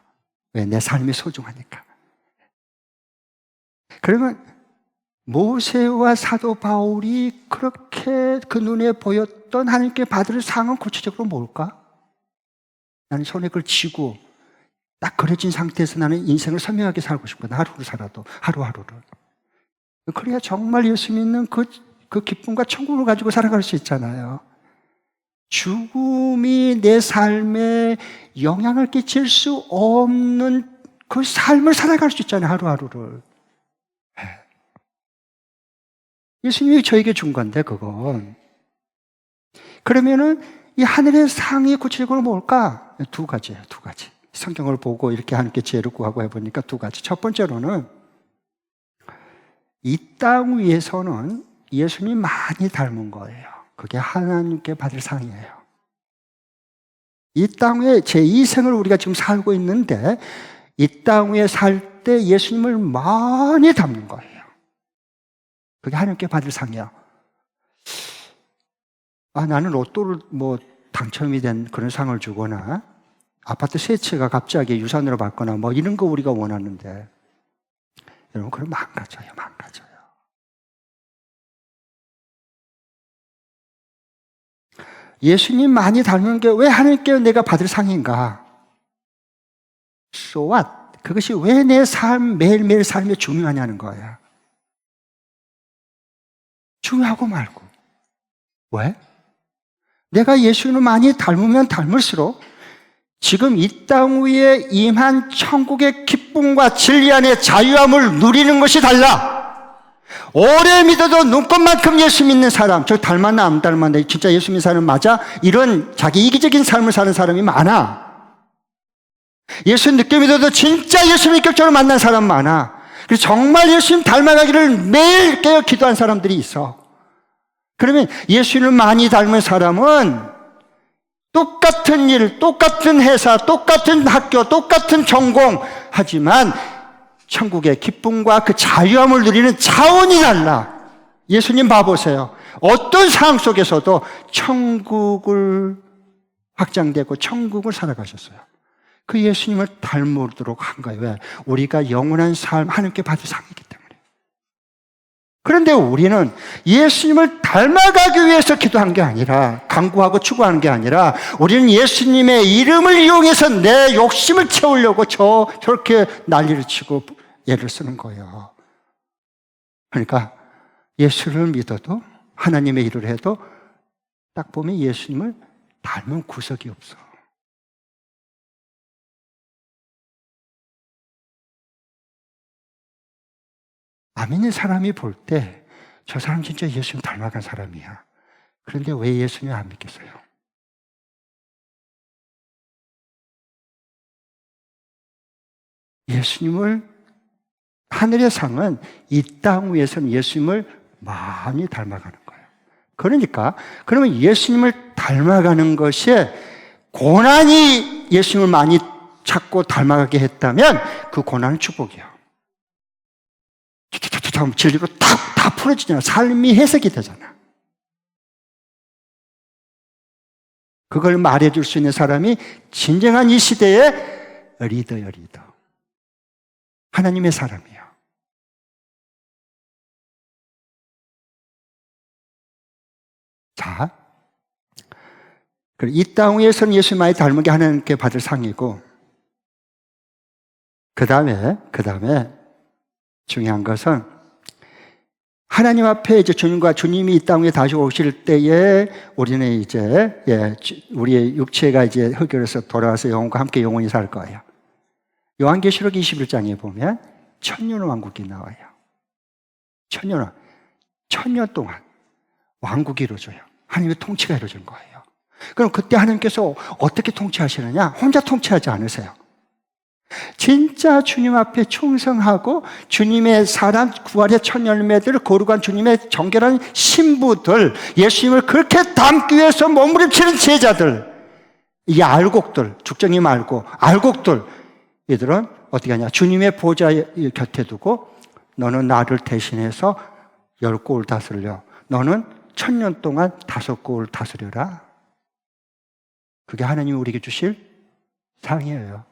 왜? 내 삶이 소중하니까. 그러면 모세와 사도 바울이 그렇게 그 눈에 보였던 하나님께 받을 상은 구체적으로 뭘까? 나는 손에 그걸 쥐고 딱 그려진 상태에서 나는 인생을 선명하게 살고 싶거든. 하루를 살아도 하루하루를. 그래야 정말 예수 믿는 그 기쁨과 천국을 가지고 살아갈 수 있잖아요. 죽음이 내 삶에 영향을 끼칠 수 없는 그 삶을 살아갈 수 있잖아요. 하루하루를. 예수님이 저에게 준 건데 그건. 그러면은 이 하늘의 상이 구체적으로 뭘까? 두 가지예요. 두 가지. 성경을 보고 이렇게 하나님께 지혜를 구하고 해보니까 두 가지. 첫 번째로는 이 땅 위에서는 예수님 많이 닮은 거예요. 그게 하나님께 받을 상이에요. 이 땅에 제2생을 우리가 지금 살고 있는데 이 땅 위에 살 때 예수님을 많이 닮는 거예요. 그게 하나님께 받을 상이야. 나는 로또를 뭐 당첨이 된 그런 상을 주거나 아파트 세 채가 갑자기 유산으로 받거나 뭐 이런 거 우리가 원하는데 여러분 그럼 망가져요. 예수님 많이 닮은 게 왜 하나님께 내가 받을 상인가? So what? 그것이 왜 내 삶, 매일매일 삶에 중요하냐는 거야. 중요하고 말고. 왜? 내가 예수님을 많이 닮으면 닮을수록 지금 이 땅 위에 임한 천국의 기쁨과 진리 안의 자유함을 누리는 것이 달라. 오래 믿어도 눈꽃만큼 예수 믿는 사람, 저 닮았나 안 닮았나, 진짜 예수 믿는 사람 맞아? 이런 자기 이기적인 삶을 사는 사람이 많아. 예수 늦게 믿어도 진짜 예수님 인격적으로 만난 사람 많아. 그래서 정말 예수님 닮아가기를 매일 깨어 기도한 사람들이 있어. 그러면 예수님을 많이 닮은 사람은 똑같은 일, 똑같은 회사, 똑같은 학교, 똑같은 전공 하지만 천국의 기쁨과 그 자유함을 누리는 차원이 달라. 예수님 봐보세요. 어떤 상황 속에서도 천국을 확장되고 천국을 살아가셨어요. 그 예수님을 닮도록 한 거예요. 왜? 우리가 영원한 삶 하나님께 받을 상이기 때문에. 그런데 우리는 예수님을 닮아가기 위해서 기도한 게 아니라, 간구하고 추구하는 게 아니라, 우리는 예수님의 이름을 이용해서 내 욕심을 채우려고 저렇게 난리를 치고 애를 쓰는 거예요. 그러니까 예수를 믿어도, 하나님의 일을 해도 딱 보면 예수님을 닮은 구석이 없어. 안 믿는 사람이 볼 때 저 사람 진짜 예수님 닮아간 사람이야. 그런데 왜 예수님 안 믿겠어요? 예수님을, 하늘의 상은 이 땅 위에서는 예수님을 많이 닮아가는 거예요. 그러니까 그러면 예수님을 닮아가는 것에 고난이 예수님을 많이 찾고 닮아가게 했다면 그 고난은 축복이야. 진리로 다 풀어지잖아. 삶이 해석이 되잖아. 그걸 말해줄 수 있는 사람이 진정한 이 시대의 리더야, 리더. 하나님의 사람이야. 자, 이 땅 위에서는 예수 많이 닮은 게 하나님께 받을 상이고, 그 다음에 중요한 것은 하나님 앞에 이제 주님과 주님이 이 땅에 다시 오실 때에 우리는 이제 우리의 육체가 이제 흙에서 돌아와서 영혼과 함께 영원히 살 거예요. 요한계시록 21장에 보면 천년 왕국이 나와요. 천년 동안 왕국이 이루어져요. 하나님의 통치가 이루어진 거예요. 그럼 그때 하나님께서 어떻게 통치하시느냐? 혼자 통치하지 않으세요. 진짜 주님 앞에 충성하고 주님의 사람 구원의 첫 열매들 거룩한 주님의 정결한 신부들 예수님을 그렇게 닮기 위해서 몸부림치는 제자들 이 알곡들 죽정이 말고 알곡들 이들은 어떻게 하냐 주님의 보좌 곁에 두고 너는 나를 대신해서 10고을 다스려 너는 1000년 동안 5고을 다스려라. 그게 하나님이 우리에게 주실 상이에요.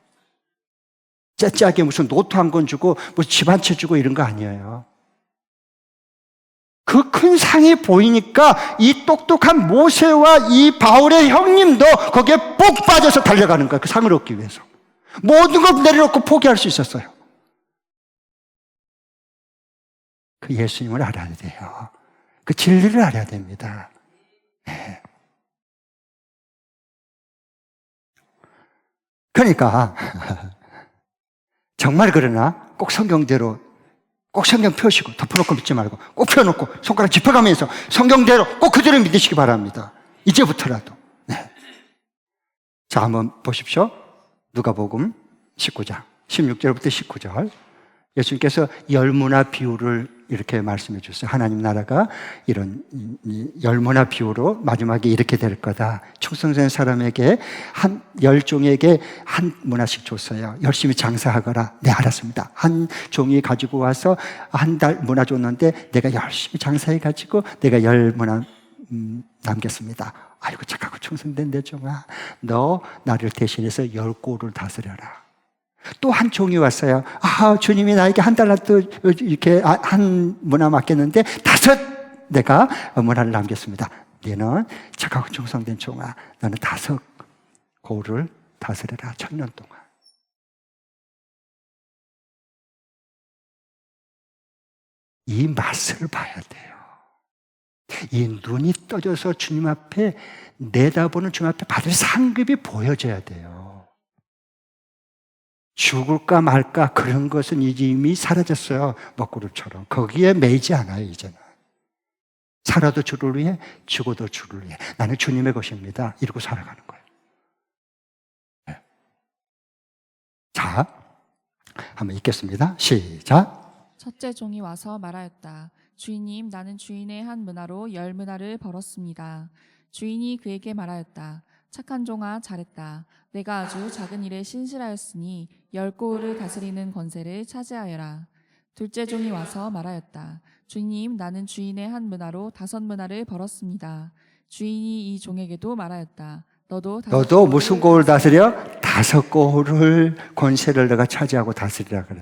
째째하게 무슨 노트 한 권 주고 무슨 집 한 채 주고 이런 거 아니에요. 그 큰 상이 보이니까 이 똑똑한 모세와 이 바울의 형님도 거기에 뽁 빠져서 달려가는 거예요. 그 상을 얻기 위해서. 모든 걸 내려놓고 포기할 수 있었어요. 그 예수님을 알아야 돼요. 그 진리를 알아야 됩니다. 네. 그러니까 정말 그러나 꼭 성경대로 꼭 성경 펴시고 덮어놓고 믿지 말고 꼭 펴놓고 손가락 짚어가면서 성경대로 꼭 그대로 믿으시기 바랍니다. 이제부터라도. 네. 자, 한번 보십시오. 누가복음 19장 16절부터 19절 예수님께서 열무나 비유를 이렇게 말씀해 주세요. 하나님 나라가 이런 열무나 비유로 마지막에 이렇게 될 거다. 충성된 사람에게 한 10종에게 한 문화씩 줬어요. 열심히 장사하거라. 네, 알았습니다. 한 종이 가지고 와서 한 달 문화 줬는데 내가 열심히 장사해 가지고 내가 10문화 남겼습니다. 아이고 착하고 충성된 내 종아, 너 나를 대신해서 10고를 다스려라. 또 한 종이 왔어요. 아, 주님이 나에게 한 달란트 이렇게 한 문화 맡겼는데 5 내가 문화를 남겼습니다. 너는 착하고 충성된 종아, 너는 5고를 다스려라. 1000년 동안. 이 맛을 봐야 돼요. 이 눈이 떠져서 주님 앞에 내다보는 주님 앞에 받을 상급이 보여져야 돼요. 죽을까 말까 그런 것은 이제 이미 사라졌어요. 먹구름처럼. 거기에 매이지 않아요, 이제는. 살아도 주를 위해, 죽어도 주를 위해. 나는 주님의 것입니다. 이러고 살아가는 거예요. 네. 자, 한번 읽겠습니다. 시작. 첫째 종이 와서 말하였다. 주인님, 나는 주인의 한 문화로 10문화를 벌었습니다. 주인이 그에게 말하였다. 착한 종아, 잘했다. 내가 아주 작은 일에 신실하였으니 10고을을 다스리는 권세를 차지하여라. 둘째 종이 와서 말하였다. 주인님, 나는 주인의 한 문화로 5문화를 벌었습니다. 주인이 이 종에게도 말하였다. 너도 무슨 고을 다스려? 5고을을 권세를 내가 차지하고 다스리라 그래.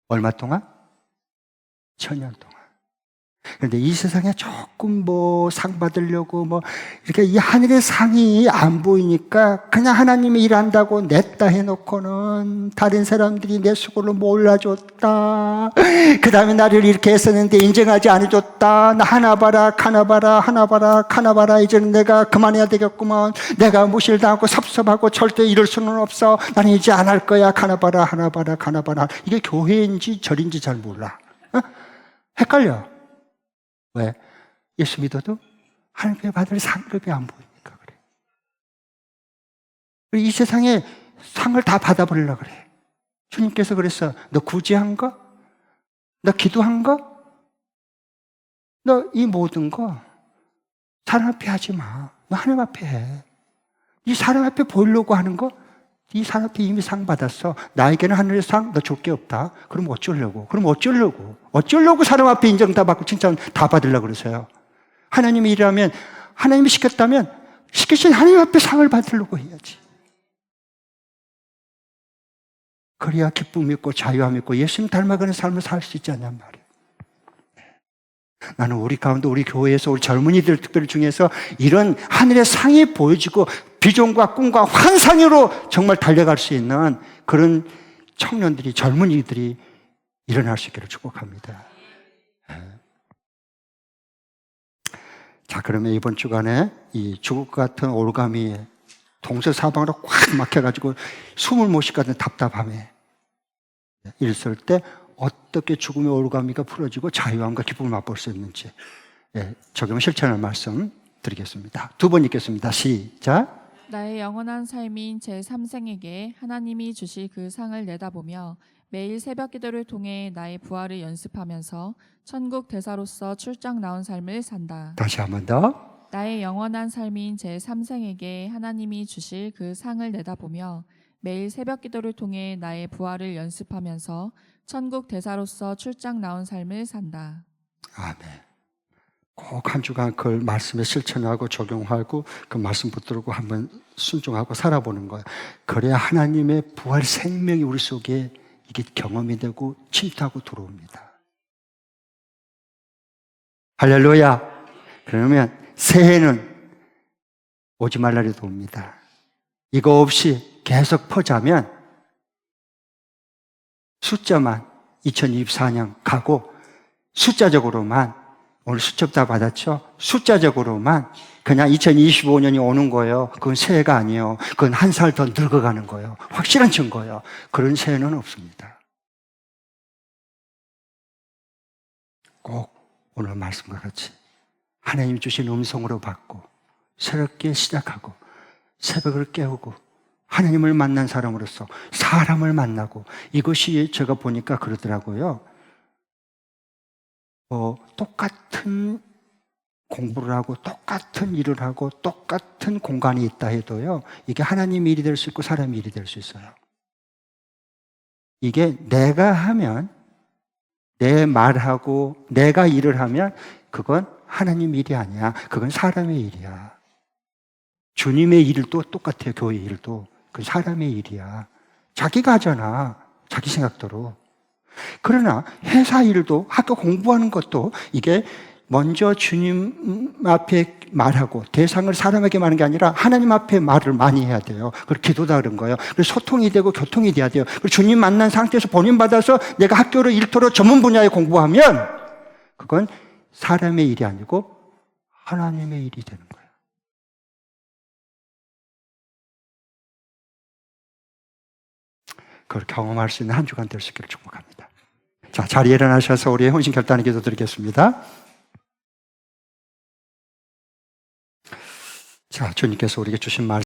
얼마 동안? 1000년 동안. 그런데 이 세상에 조금 상 받으려고 이렇게 이 하늘의 상이 안 보이니까 그냥 하나님이 일한다고 냈다 해놓고는 다른 사람들이 내 수고를 몰라줬다. 그 다음에 나를 이렇게 했었는데 인정하지 않아줬다. 나 하나 봐라, 하나 봐라. 이제는 내가 그만해야 되겠구먼. 내가 무실당하고 섭섭하고 절대 이럴 수는 없어. 나는 이제 안 할 거야. 하나 봐라. 이게 교회인지 절인지 잘 몰라. 헷갈려. 왜? 예수 믿어도 하나님께 받을 상급이 안 보이니까 그래. 이 세상에 상을 다 받아버리려고 그래. 주님께서 그랬어. 너 구제한 거? 너 기도한 거? 너 이 모든 거 사람 앞에 하지 마. 너 하나님 앞에 해. 이 사람 앞에 보이려고 하는 거? 이 사람 앞에 이미 상 받았어. 나에게는 하늘의 상, 너 줄 게 없다. 그럼 어쩌려고? 어쩌려고 사람 앞에 인정 다 받고 칭찬 다 받으려고 그러세요? 하나님이 일하면, 하나님이 시켰다면, 시키신 하나님 앞에 상을 받으려고 해야지. 그래야 기쁨이 있고 자유함이 있고 예수님 닮아가는 삶을 살 수 있지 않냔 말이에요. 나는 우리 가운데 우리 교회에서 우리 젊은이들 특별히 중에서 이런 하늘의 상이 보여지고 비전과 꿈과 환상으로 정말 달려갈 수 있는 그런 청년들이 젊은이들이 일어날 수 있기를 축복합니다. 자, 그러면 이번 주간에 이 죽을 것 같은 올가미 동서사방으로 꽉 막혀가지고 숨을 못 쉬거든 답답함에 이랬을 때 어떻게 죽음의 올가미가 풀어지고 자유함과 기쁨을 맛볼 수 있는지 적용 실천할 말씀 드리겠습니다. 두 번 읽겠습니다. 시작. 나의 영원한 삶인 제 3생에게 하나님이 주실 그 상을 내다보며 매일 새벽 기도를 통해 나의 부활을 연습하면서 천국 대사로서 출장 나온 삶을 산다. 다시 한 번 더. 나의 영원한 삶인 제 3생에게 하나님이 주실 그 상을 내다보며 매일 새벽 기도를 통해 나의 부활을 연습하면서 천국 대사로서 출장 나온 삶을 산다. 아멘. 꼭 한 주간 그 말씀에 실천하고 적용하고 그 말씀 붙들고 한번 순종하고 살아보는 거예요. 그래야 하나님의 부활 생명이 우리 속에 이게 경험이 되고 침투하고 들어옵니다. 할렐루야. 그러면 새해는 오지 말 날이 옵니다. 이거 없이 계속 퍼자면 숫자만 2024년 가고 숫자적으로만 오늘 수첩 다 받았죠? 숫자적으로만 그냥 2025년이 오는 거예요. 그건 새해가 아니에요. 그건 한 살 더 늙어가는 거예요. 확실한 증거예요. 그런 새해는 없습니다. 꼭 오늘 말씀과 같이 하나님 주신 음성으로 받고 새롭게 시작하고 새벽을 깨우고 하나님을 만난 사람으로서 사람을 만나고 이것이 제가 보니까 그러더라고요. 똑같은 공부를 하고 똑같은 일을 하고 똑같은 공간이 있다 해도요, 이게 하나님의 일이 될 수 있고 사람의 일이 될 수 있어요. 이게 내가 하면, 내 말하고 내가 일을 하면 그건 하나님 일이 아니야. 그건 사람의 일이야. 주님의 일도 똑같아요. 교회 일도. 그건 사람의 일이야. 자기가 하잖아. 자기 생각대로. 그러나 회사 일도 학교 공부하는 것도 이게 먼저 주님 앞에 말하고 대상을 사람에게 말하는 게 아니라 하나님 앞에 말을 많이 해야 돼요. 그리고 기도다 그런 거예요. 그래서 소통이 되고 교통이 돼야 돼요. 그리고 주님 만난 상태에서 본인 받아서 내가 학교로 일터로 전문 분야에 공부하면 그건 사람의 일이 아니고 하나님의 일이 되는 거예요. 그걸 경험할 수 있는 한 주간 될 수 있기를 축복합니다. 자, 자리에 일어나셔서 우리의 헌신 결단의 기도 드리겠습니다. 자, 주님께서 우리에게 주신 말씀